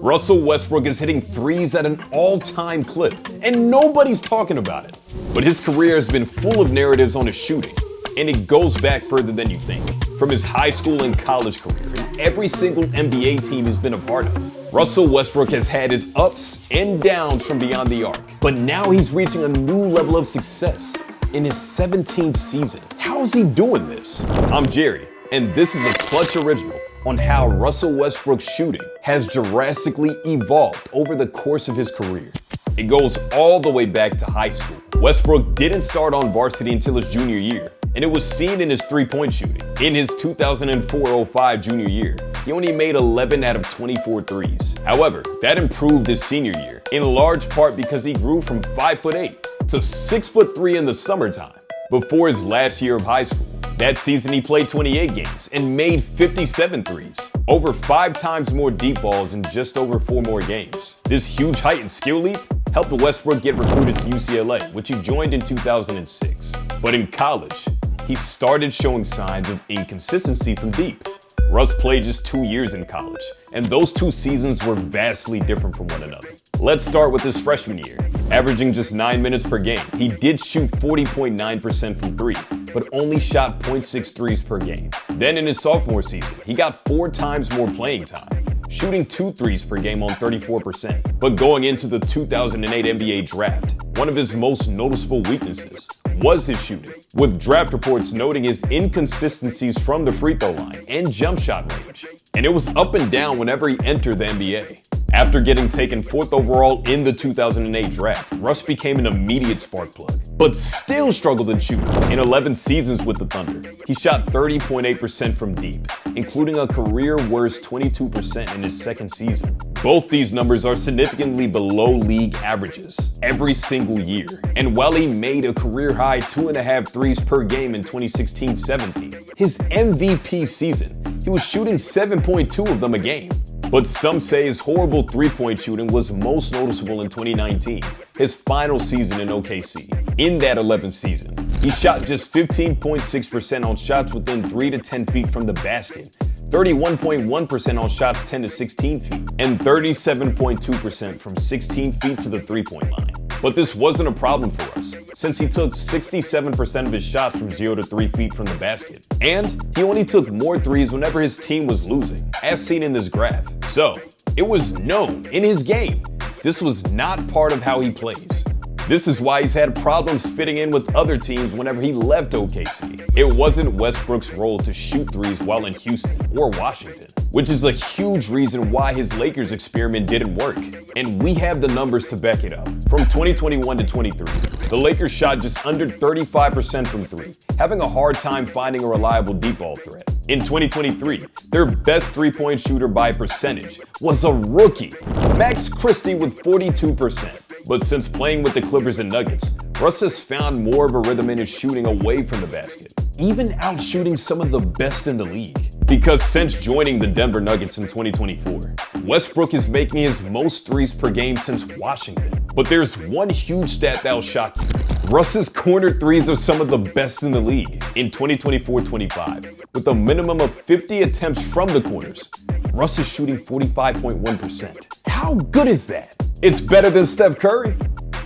Russell Westbrook is hitting threes at an all-time clip, and nobody's talking about it. But his career has been full of narratives on his shooting, and it goes back further than you think. From his high school and college career, and every single NBA team he's been a part of, Russell Westbrook has had his ups and downs from beyond the arc. But now he's reaching a new level of success in his 17th season. How is he doing this? I'm Jerry, and this is a Clutch original on how Russell Westbrook's shooting has drastically evolved over the course of his career. It goes all the way back to high school. Westbrook didn't start on varsity until his junior year, and it was seen in his three-point shooting. In his 2004-05 junior year, he only made 11 out of 24 threes. However, that improved his senior year, in large part because he grew from 5'8" to 6'3" in the summertime, before his last year of high school. That season, he played 28 games and made 57 threes, over 5 times more deep balls in just over 4 more games. This huge height and skill leap helped Westbrook get recruited to UCLA, which he joined in 2006. But in college, he started showing signs of inconsistency from deep. Russ played just 2 years in college, and those 2 seasons were vastly different from one another. Let's start with his freshman year. Averaging just 9 minutes per game, he did shoot 40.9% from 3, but only shot 0.6 threes per game. Then in his sophomore season, he got 4 times more playing time, shooting 2 threes per game on 34%. But going into the 2008 NBA draft, one of his most noticeable weaknesses was his shooting, with draft reports noting his inconsistencies from the free throw line and jump shot range. And it was up and down whenever he entered the NBA. After getting taken 4th overall in the 2008 draft, Russ became an immediate spark plug, but still struggled in shooting. In 11 seasons with the Thunder, he shot 30.8% from deep, including a career-worst 22% in his second season. Both these numbers are significantly below league averages every single year. And while he made a career-high 2.5 threes per game in 2016-17, his MVP season, he was shooting 7.2 of them a game. But some say his horrible three-point shooting was most noticeable in 2019, his final season in OKC. In that 11th season, he shot just 15.6% on shots within 3 to 10 feet from the basket, 31.1% on shots 10 to 16 feet, and 37.2% from 16 feet to the three-point line. But this wasn't a problem for us, since he took 67% of his shots from 0 to 3 feet from the basket. And he only took more threes whenever his team was losing, as seen in this graph. So, it was known in his game, this was not part of how he plays. This is why he's had problems fitting in with other teams whenever he left OKC. It wasn't Westbrook's role to shoot threes while in Houston or Washington, which is a huge reason why his Lakers experiment didn't work. And we have the numbers to back it up. From 2021 to 23, the Lakers shot just under 35% from 3, having a hard time finding a reliable deep ball threat. In 2023, their best three-point shooter by percentage was a rookie, Max Christie, with 42%. But since playing with the Clippers and Nuggets, Russ has found more of a rhythm in his shooting away from the basket, even outshooting some of the best in the league. Because since joining the Denver Nuggets in 2024, Westbrook is making his most threes per game since Washington. But there's one huge stat that'll shock you. Russ's corner threes are some of the best in the league. In 2024-25, with a minimum of 50 attempts from the corners, Russ is shooting 45.1%. How good is that? It's better than Steph Curry,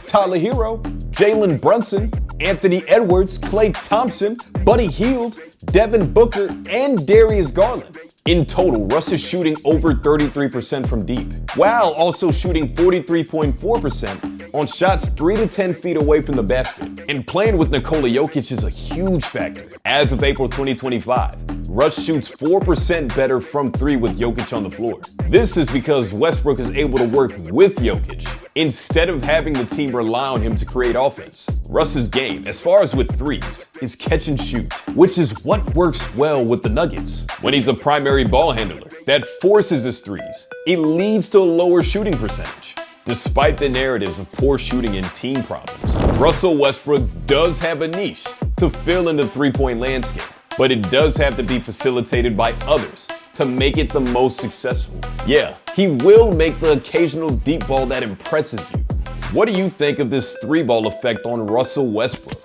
Tyler Hero, Jalen Brunson, Anthony Edwards, Klay Thompson, Buddy Hield, Devin Booker, and Darius Garland. In total, Russ is shooting over 33% from deep, while also shooting 43.4% on shots 3 to 10 feet away from the basket. And playing with Nikola Jokic is a huge factor. As of April 2025, Russ shoots 4% better from 3 with Jokic on the floor. This is because Westbrook is able to work with Jokic instead of having the team rely on him to create offense. Russ's game, as far as with threes, is catch and shoot, which is what works well with the Nuggets. When he's a primary ball handler that forces his threes, it leads to a lower shooting percentage. Despite the narratives of poor shooting and team problems, Russell Westbrook does have a niche to fill in the three-point landscape, but it does have to be facilitated by others to make it the most successful. Yeah, he will make the occasional deep ball that impresses you. What do you think of this 3-ball effect on Russell Westbrook?